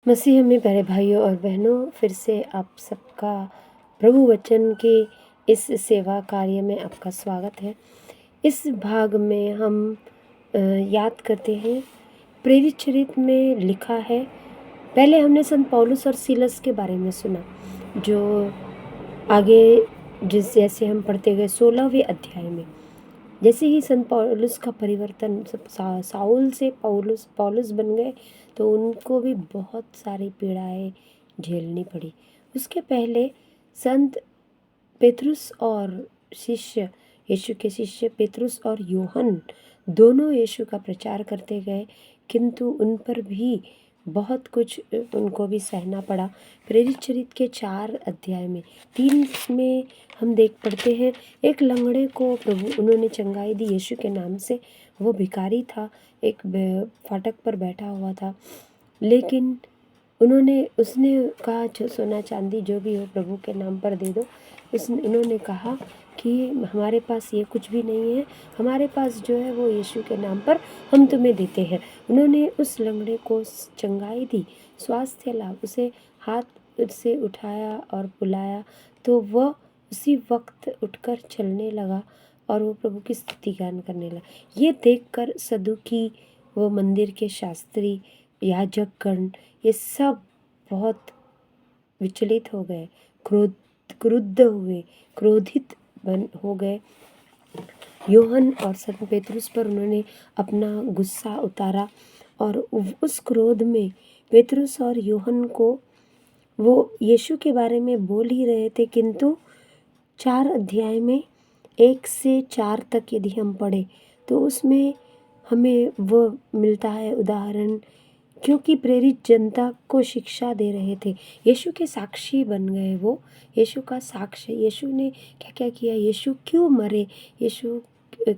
मसीह में प्यारे भाइयों और बहनों, फिर से आप सबका प्रभु वचन के इस सेवा कार्य में आपका स्वागत है। इस भाग में हम याद करते हैं, प्रेरित चरित्र में लिखा है। पहले हमने संत पौलुस और सीलस के बारे में सुना, जो आगे जैसे हम पढ़ते गए 16वें अध्याय में, जैसे ही संत पौलुस का परिवर्तन साउल से पौलुस बन गए, तो उनको भी बहुत सारी पीड़ाएं झेलनी पड़ी। उसके पहले संत पेतरुस और शिष्य, यीशु के शिष्य पेतरुस और यूहन्ना दोनों यीशु का प्रचार करते गए, किंतु उन पर भी बहुत कुछ उनको भी सहना पड़ा। प्रेरित चरित्र के 4 अध्याय में 3 में हम देख पढ़ते हैं, एक लंगड़े को प्रभु उन्होंने चंगाई दी यीशु के नाम से। वो भिखारी था, एक फाटक पर बैठा हुआ था, लेकिन उसने कहा, सोना चांदी जो भी हो प्रभु के नाम पर दे दो। उन्होंने कहा कि हमारे पास ये कुछ भी नहीं है, हमारे पास जो है वो यीशु के नाम पर हम तुम्हें देते हैं। उन्होंने उस लंगड़े को चंगाई दी, स्वास्थ्य लाभ, उसे हाथ से उठाया और बुलाया, तो वह उसी वक्त उठकर चलने लगा और वो प्रभु की स्तुति गान करने लगा। ये देखकर सदुकी, वो मंदिर के शास्त्री, याजकगण, ये सब बहुत विचलित हो गए, क्रुद्ध हुए, क्रोधित हो गए। यूहन्ना और संत पेतरुस पर उन्होंने अपना गुस्सा उतारा और उस क्रोध में पेतरुस और यूहन्ना को, वो यीशु के बारे में बोल ही रहे थे, किंतु 4 अध्याय में 1 से 4 तक यदि हम पढ़े तो उसमें हमें वो मिलता है उदाहरण, क्योंकि प्रेरित जनता को शिक्षा दे रहे थे, यीशु के साक्षी बन गए। वो यीशु का साक्ष्य, यीशु ने क्या क्या किया, यीशु क्यों मरे, यीशु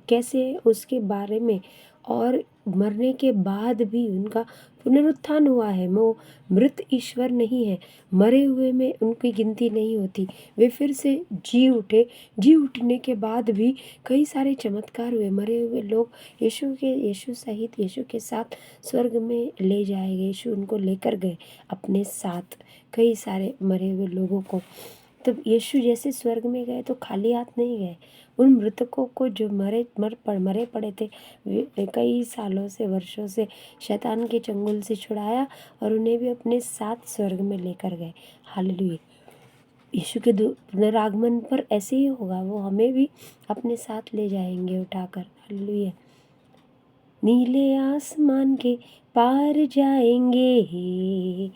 कैसे, उसके बारे में, और मरने के बाद भी उनका पुनरुत्थान हुआ है। वो मृत ईश्वर नहीं है, मरे हुए में उनकी गिनती नहीं होती। वे फिर से जी उठे, जी उठने के बाद भी कई सारे चमत्कार हुए। मरे हुए लोग यीशु सहित, यीशु के साथ स्वर्ग में ले जाए गए। यीशु उनको लेकर गए अपने साथ, कई सारे मरे हुए लोगों को। तब यीशु जैसे स्वर्ग में गए तो खाली हाथ नहीं गए। उन मृतकों को जो मरे पड़े थे, कई सालों से, वर्षों से शैतान के चंगुल से छुड़ाया और उन्हें भी अपने साथ स्वर्ग में लेकर गए। हालेलुया। यीशु के पुनरागमन पर ऐसे ही होगा, वो हमें भी अपने साथ ले जाएंगे उठाकर। हालेलुया। नीले आसमान के पार जाएंगे,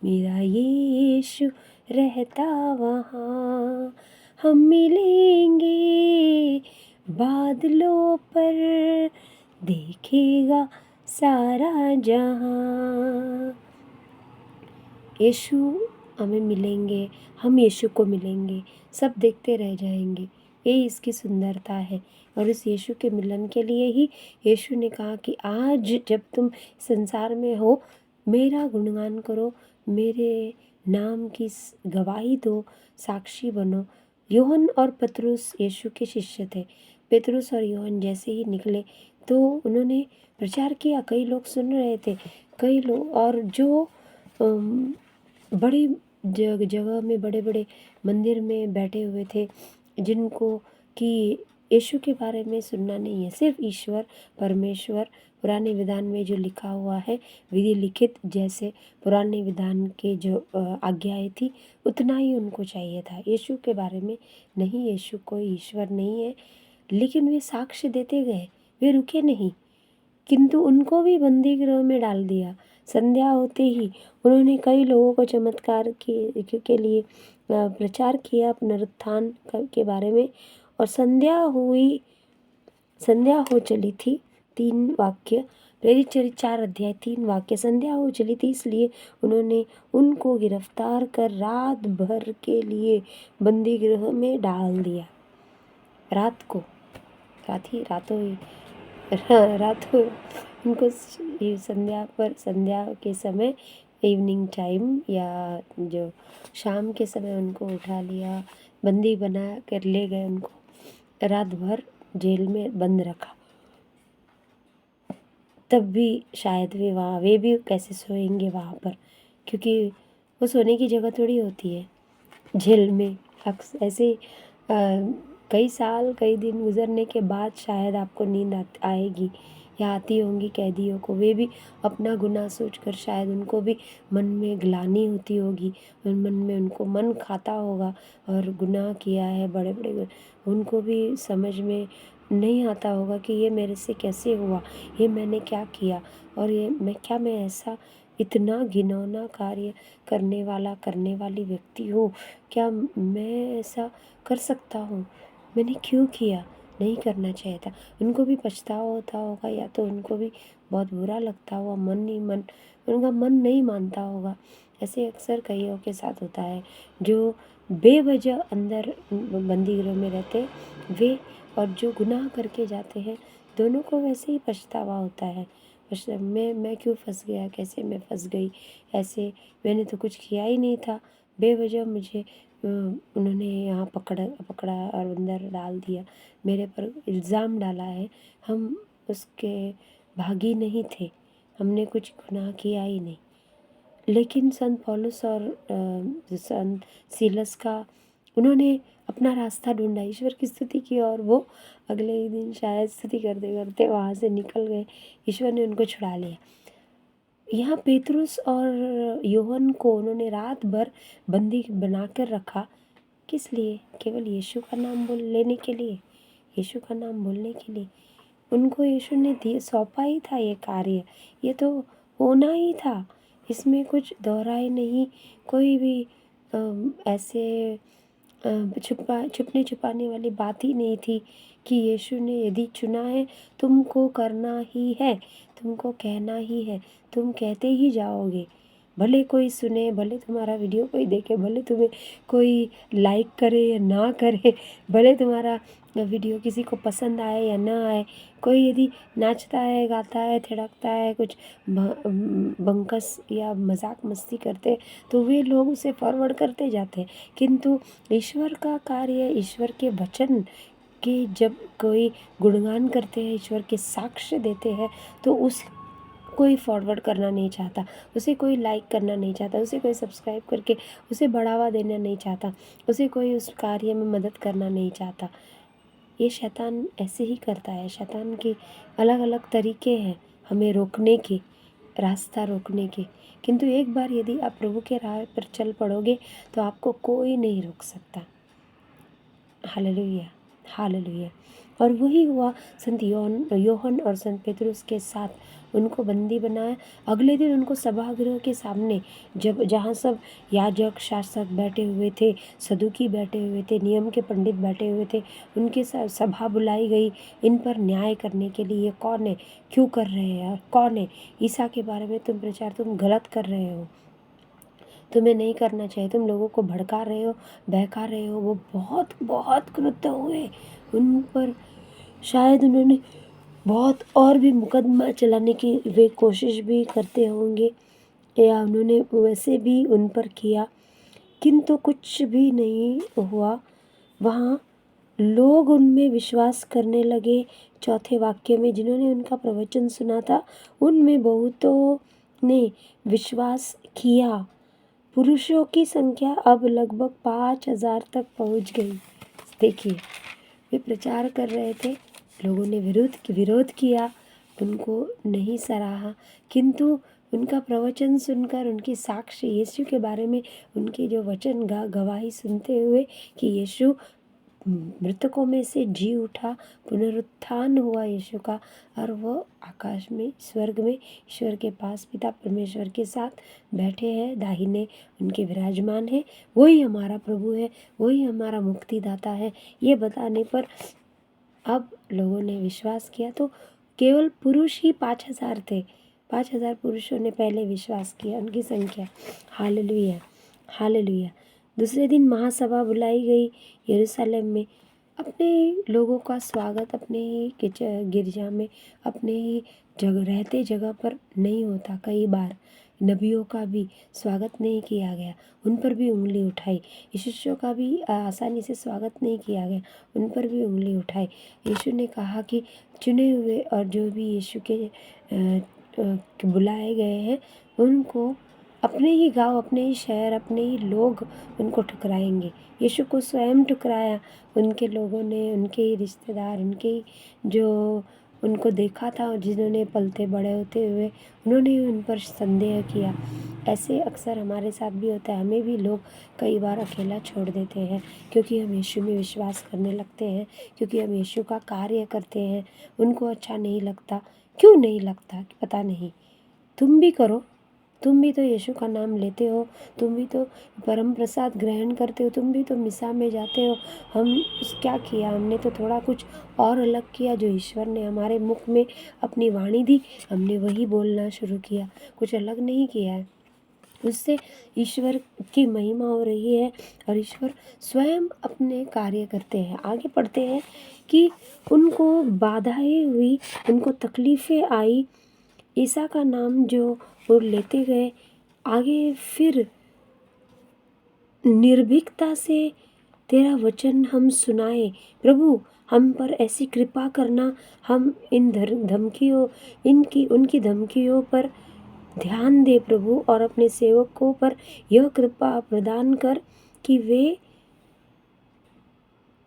मेरा यीशु रहता वहाँ। हम मिलेंगे बादलों पर, देखेगा सारा जहाँ। यीशु हमें मिलेंगे, हम यीशु को मिलेंगे, सब देखते रह जाएंगे। यही इसकी सुंदरता है। और इस यीशु के मिलन के लिए ही यीशु ने कहा कि आज जब तुम संसार में हो, मेरा गुणगान करो, मेरे नाम की गवाही दो, साक्षी बनो। यूहन्ना और पतरुस यीशु के शिष्य थे। पेतरुस और यूहन्ना जैसे ही निकले तो उन्होंने प्रचार किया, कई लोग सुन रहे थे, कई लोग, और जो बड़ी जगह में, बड़े बड़े मंदिर में बैठे हुए थे, जिनको कि यीशु के बारे में सुनना नहीं है, सिर्फ ईश्वर परमेश्वर, पुराने विधान में जो लिखा हुआ है, विधि लिखित जैसे पुराने विधान के जो आज्ञाएं थी, उतना ही उनको चाहिए था, यीशु के बारे में नहीं। यीशु कोई ईश्वर नहीं है। लेकिन वे साक्ष्य देते गए, वे रुके नहीं, किंतु उनको भी बंदी गृह में डाल दिया। संध्या होते ही उन्होंने कई लोगों को चमत्कार के लिए प्रचार किया पुनरुत्थान के बारे में। और संध्या हो चली थी। 3 वाक्य, प्रेरित चरित्र 4 अध्याय 3 वाक्य, संध्या हो चली थी, इसलिए उन्होंने उनको गिरफ्तार कर रात भर के लिए बंदी गृह में डाल दिया। रातों उनको संध्या के समय, इवनिंग टाइम या जो शाम के समय उनको उठा लिया, बंदी बना कर ले गए, उनको रात भर जेल में बंद रखा। तब भी शायद वे भी कैसे सोएंगे वहाँ पर, क्योंकि वो सोने की जगह थोड़ी होती है जेल में। ऐसे कई साल कई दिन गुजरने के बाद शायद आपको नींद आएगी या आती होंगी कैदियों को। वे भी अपना गुनाह सोचकर शायद उनको भी मन में ग्लानि होती होगी, मन में उनको मन खाता होगा और गुनाह किया है बड़े बड़े। उनको भी समझ में नहीं आता होगा कि ये मेरे से कैसे हुआ, ये मैंने क्या किया, और ये मैं ऐसा इतना घिनौना कार्य करने वाली व्यक्ति हूँ। क्या मैं ऐसा कर सकता हूँ? मैंने क्यों किया? नहीं करना चाहिए था। उनको भी पछतावा होता होगा, या तो उनको भी बहुत बुरा लगता होगा, उनका मन नहीं मानता होगा। ऐसे अक्सर कईयों के साथ होता है जो बेवजह अंदर बंदी गृह में रहते, वे और जो गुनाह करके जाते हैं, दोनों को वैसे ही पछतावा होता है। मैं क्यों फंस गया, कैसे मैं फंस गई, ऐसे मैंने तो कुछ किया ही नहीं था, बेवजह मुझे उन्होंने यहाँ पकड़ा और अंदर डाल दिया, मेरे पर इल्ज़ाम डाला है। हम उसके भागी नहीं थे, हमने कुछ गुनाह किया ही नहीं। लेकिन संत पौलुस और संत सीलस का, उन्होंने अपना रास्ता ढूंढा, ईश्वर की स्तुति की, और वो अगले ही दिन शायद स्तुति करते करते वहाँ से निकल गए। ईश्वर ने उनको छुड़ा लिया। यहाँ पेतरुस और योहन को उन्होंने रात भर बंदी बना कर रखा। किस लिए? केवल यीशु का नाम लेने के लिए, यीशु का नाम बोलने के लिए। उनको यीशु ने सौंपा ही था ये कार्य, ये तो होना ही था, इसमें कुछ दोहराए नहीं। कोई भी ऐसे छुपने छुपाने वाली बात ही नहीं थी कि यीशु ने यदि चुना है, तुमको करना ही है, तुमको कहना ही है, तुम कहते ही जाओगे। भले कोई सुने, भले तुम्हारा वीडियो कोई देखे, भले तुम्हें कोई लाइक करे या ना करे, भले तुम्हारा वीडियो किसी को पसंद आए या ना आए, कोई यदि नाचता है, गाता है, थिड़कता है, कुछ बंकस या मजाक मस्ती करते, तो वे लोग उसे फॉरवर्ड करते जाते हैं। किंतु ईश्वर का कार्य, ईश्वर के वचन के जब कोई गुणगान करते हैं, ईश्वर के साक्ष्य देते हैं, तो उस कोई फॉरवर्ड करना नहीं चाहता, उसे कोई लाइक करना नहीं चाहता, उसे कोई सब्सक्राइब करके उसे बढ़ावा देना नहीं चाहता, उसे कोई उस कार्य में मदद करना नहीं चाहता। ये शैतान ऐसे ही करता है। शैतान के अलग अलग तरीके हैं हमें रोकने के, रास्ता रोकने के। किंतु एक बार यदि आप प्रभु के राह पर चल पड़ोगे तो आपको कोई नहीं रोक सकता। Hallelujah, hallelujah. और वही हुआ संत योहन और संत पेतरुस के साथ। उनको बंदी बनाया। अगले दिन उनको सभागृह के सामने, जहाँ सब याजक शासक बैठे हुए थे, सदुकी बैठे हुए थे, नियम के पंडित बैठे हुए थे, उनके साथ सभा बुलाई गई इन पर न्याय करने के लिए। कौन है, क्यों कर रहे हैं, कौन है, ईसा के बारे में तुम प्रचार, तुम गलत कर रहे हो, तुम्हें नहीं करना चाहिए, तुम लोगों को भड़का रहे हो, बहका रहे हो। वो बहुत बहुत क्रुद्ध हुए उन पर। शायद उन्होंने बहुत और भी मुकदमा चलाने की वे कोशिश भी करते होंगे, या उन्होंने वैसे भी उन पर किया, किंतु कुछ भी नहीं हुआ। वहाँ लोग उनमें विश्वास करने लगे। चौथे वाक्य में जिन्होंने उनका प्रवचन सुना था, उनमें बहुतों ने विश्वास किया। पुरुषों की संख्या अब लगभग 5,000 तक पहुंच गई। देखिए, वे प्रचार कर रहे थे, लोगों ने विरोध किया, उनको नहीं सराहा, किंतु उनका प्रवचन सुनकर, उनकी साक्ष्य यीशु के बारे में, उनके जो वचन गवाही सुनते हुए कि यीशु मृतकों में से जी उठा, पुनरुत्थान हुआ यीशु का, और वो आकाश में, स्वर्ग में ईश्वर के पास पिता परमेश्वर के साथ बैठे हैं, दाहिने उनके विराजमान है। वही हमारा प्रभु है, वही हमारा मुक्तिदाता है। ये बताने पर अब लोगों ने विश्वास किया। तो केवल पुरुष ही 5,000 थे। 5,000 पुरुषों ने पहले विश्वास किया, उनकी संख्या। Hallelujah, hallelujah. दूसरे दिन महासभा बुलाई गई यरूशलेम में। अपने लोगों का स्वागत अपने ही गिरजा में, अपने ही रहते जगह पर नहीं होता। कई बार नबियों का भी स्वागत नहीं किया गया, उन पर भी उंगली उठाई। यीशु का भी आसानी से स्वागत नहीं किया गया, उन पर भी उंगली उठाई। यीशु ने कहा कि चुने हुए और जो भी यीशु के बुलाए गए हैं, उनको अपने ही गांव, अपने ही शहर, अपने ही लोग उनको ठुकराएंगे। यीशु को स्वयं ठुकराया, उनके लोगों ने, उनके ही रिश्तेदार, उनके ही जो उनको देखा था, जिन्होंने पलते बड़े होते हुए, उन्होंने ही उन पर संदेह किया। ऐसे अक्सर हमारे साथ भी होता है, हमें भी लोग कई बार अकेला छोड़ देते हैं, क्योंकि हम यीशु में विश्वास करने लगते हैं, क्योंकि हम यीशु का कार्य करते हैं। उनको अच्छा नहीं लगता, क्यों नहीं लगता पता नहीं। तुम भी करो, तुम भी तो यीशु का नाम लेते हो, तुम भी तो परम प्रसाद ग्रहण करते हो, तुम भी तो मिसा में जाते हो। क्या किया हमने? तो थोड़ा कुछ और अलग किया। जो ईश्वर ने हमारे मुख में अपनी वाणी दी, हमने वही बोलना शुरू किया, कुछ अलग नहीं किया है। उससे ईश्वर की महिमा हो रही है और ईश्वर स्वयं अपने कार्य करते हैं। आगे पढ़ते हैं कि उनको बाधाएं हुई, उनको तकलीफ़ें आई, ईसा का नाम जो वो लेते गए। आगे फिर निर्भीकता से तेरा वचन हम सुनाए, प्रभु हम पर ऐसी कृपा करना, हम इन धमकियों, उनकी धमकियों पर ध्यान दे प्रभु, और अपने सेवकों पर यह कृपा प्रदान कर कि वे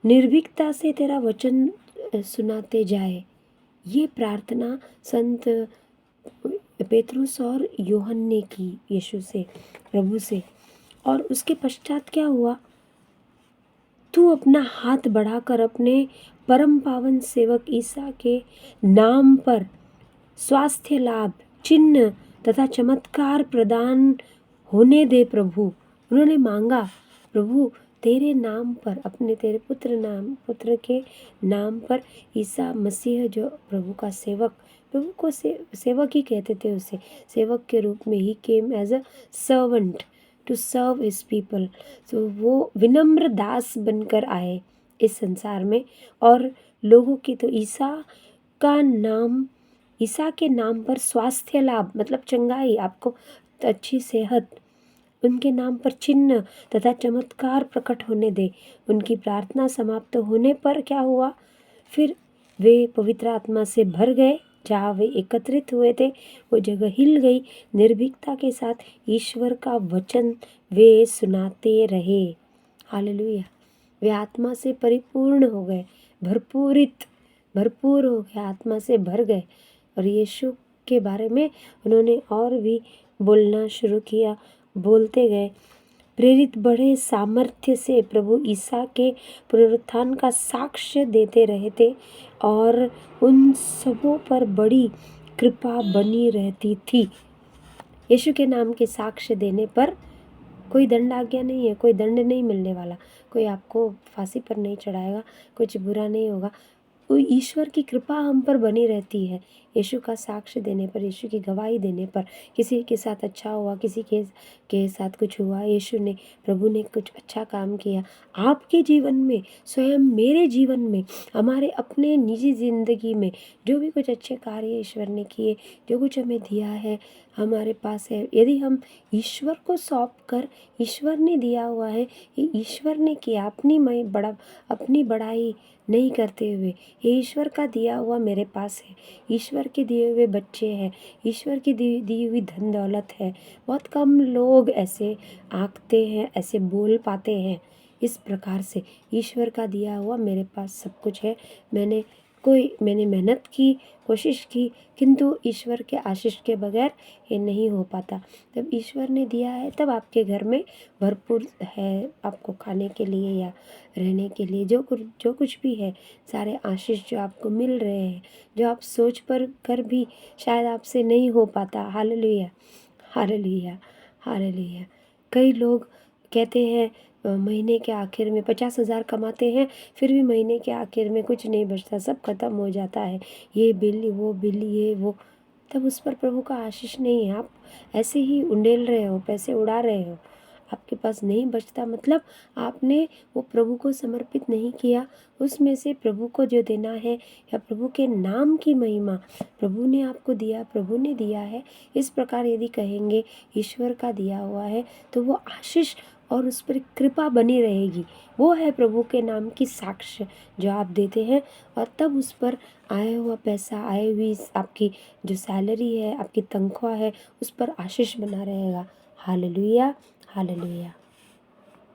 निर्भीकता से तेरा वचन सुनाते जाए। ये प्रार्थना संत पेतरुस और यूहन्ना ने की यीशु से, प्रभु से। और उसके पश्चात क्या हुआ? तू अपना हाथ बढ़ाकर अपने परम पावन सेवक ईसा के नाम पर स्वास्थ्य लाभ, चिन्ह तथा चमत्कार प्रदान होने दे प्रभु। उन्होंने मांगा, प्रभु तेरे नाम पर, अपने तेरे पुत्र के नाम पर, ईसा मसीह जो प्रभु का सेवक, प्रभु को सेवक ही कहते थे उसे, सेवक के रूप में ही came as a servant to serve his people. तो वो विनम्र दास बनकर आए इस संसार में, और लोगों की तो ईसा के नाम पर स्वास्थ्य लाभ मतलब चंगाई, आपको अच्छी सेहत, उनके नाम पर चिन्ह तथा चमत्कार प्रकट होने दे। उनकी प्रार्थना समाप्त होने पर क्या हुआ? फिर वे पवित्र आत्मा से भर गए। जहाँ वे एकत्रित हुए थे वो जगह हिल गई। निर्भीकता के साथ ईश्वर का वचन वे सुनाते रहे। हालेलुया। वे आत्मा से परिपूर्ण हो गए, भरपूर हो गए, आत्मा से भर गए, और यीशु के बारे में उन्होंने और भी बोलना शुरू किया। बोलते गए, प्रेरित बड़े सामर्थ्य से प्रभु ईसा के पुनरुत्थान का साक्ष्य देते रहे थे, और उन सबों पर बड़ी कृपा बनी रहती थी। यीशु के नाम के साक्ष्य देने पर कोई दंड आज्ञा नहीं है, कोई दंड नहीं मिलने वाला, कोई आपको फांसी पर नहीं चढ़ाएगा, कुछ बुरा नहीं होगा। कोई ईश्वर की कृपा हम पर बनी रहती है। यीशु का साक्ष्य देने पर, यीशु की गवाही देने पर, किसी के साथ अच्छा हुआ, किसी के साथ कुछ हुआ, यीशु ने, प्रभु ने कुछ अच्छा काम किया आपके जीवन में, स्वयं मेरे जीवन में, हमारे अपने निजी ज़िंदगी में, जो भी कुछ अच्छे कार्य ईश्वर ने किए, जो कुछ हमें दिया है, हमारे पास है, यदि हम ईश्वर को सौंप कर, ईश्वर ने दिया हुआ है, ये ईश्वर ने किया, अपनी बड़ाई नहीं करते हुए, ये ईश्वर का दिया हुआ मेरे पास है, ईश्वर के दिए हुए बच्चे हैं, ईश्वर की दी हुई धन दौलत है। बहुत कम लोग ऐसे आंकते हैं, ऐसे बोल पाते हैं इस प्रकार से, ईश्वर का दिया हुआ मेरे पास सब कुछ है। मैंने मेहनत की, कोशिश की, किंतु ईश्वर के आशीष के बगैर ये नहीं हो पाता। तब ईश्वर ने दिया है, तब आपके घर में भरपूर है, आपको खाने के लिए या रहने के लिए, जो कुछ भी है, सारे आशीष जो आपको मिल रहे हैं, जो आप सोच पर कर भी शायद आपसे नहीं हो पाता। Hallelujah, hallelujah, hallelujah. कई लोग कहते हैं महीने के आखिर में 50,000 कमाते हैं, फिर भी महीने के आखिर में कुछ नहीं बचता, सब खत्म हो जाता है, ये बिल, वो बिल, ये वो। तब उस पर प्रभु का आशीष नहीं है, आप ऐसे ही उंडेल रहे हो, पैसे उड़ा रहे हो, आपके पास नहीं बचता, मतलब आपने वो प्रभु को समर्पित नहीं किया। उसमें से प्रभु को जो देना है, या प्रभु के नाम की महिमा, प्रभु ने आपको दिया, प्रभु ने दिया है, इस प्रकार यदि कहेंगे ईश्वर का दिया हुआ है, तो वो आशीष और उस पर कृपा बनी रहेगी। वो है प्रभु के नाम की साक्ष्य जो आप देते हैं, और तब उस पर आया हुआ पैसा, आई हुई आपकी जो सैलरी है, आपकी तनख्वाह है, उस पर आशीष बना रहेगा। Hallelujah, hallelujah.